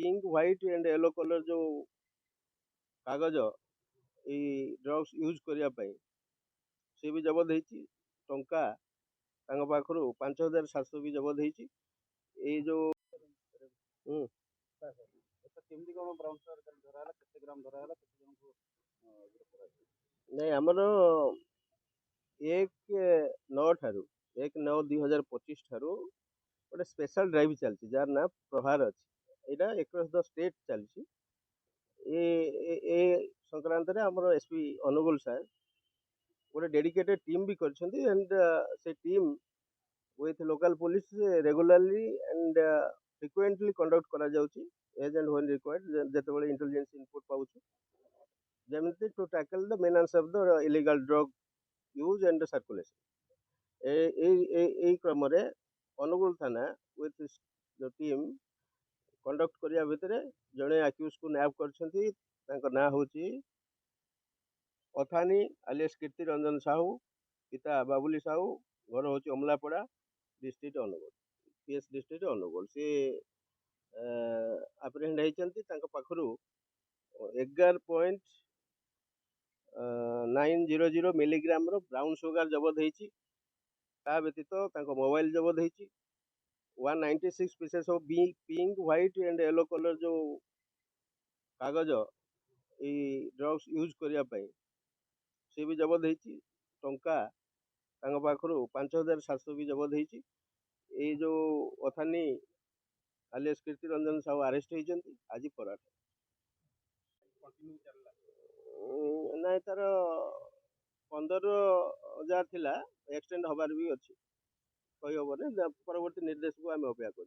Pink white and yellow colour जो कागज drugs use करने सी भी जबत होती टंका पाखु 5700 भी जबत होती जो हम्म, नहीं आमर 1/9/2025 ठारू गोटे स्पेशल ड्राइव चलती जार ना प्रहार अच्छी यहाँ एक्रॉस द स्टेट चलती ए संक्रांत रे हमर एसपी अनुगुल सर गोटे डेडिकेटेड टीम भी करछंती एंड से team with local police regularly and frequently conduct करा जाउची as and when required जेतेबेले इंटेलिजेंस इनपुट पाउची जेमिति to tackle the menace of the illegal drug use and circulation ए क्रम रे अनुगुल थाना with the team conduct करिया भितरे जणे accused को नैप करछंती तांका ना होची अथानी alias कीर्ति रंजन साहू पिता बाबुली साहू घर होची Amalapada district Angul PS district Angul से आप्रेहेंड होती पाखु 11.900 मिलीग्राम ब्राउन सुगर जबत होती व्यतीत मोबाइल जबत होती 196 pieces of pink white and yellow colour जो कागज ड्रग्स यूज करने सी भी जबत होती टंका पाखु 5700 भी जबत होती जो अथानी alias कीर्ति रंजन साहू अरेस्ट होती आज पराठ ना तार 15,000 थिला एक्सटेंड हबार भी अच्छी कही हम परवर्ती निर्देश को आम अपेक्षा कर।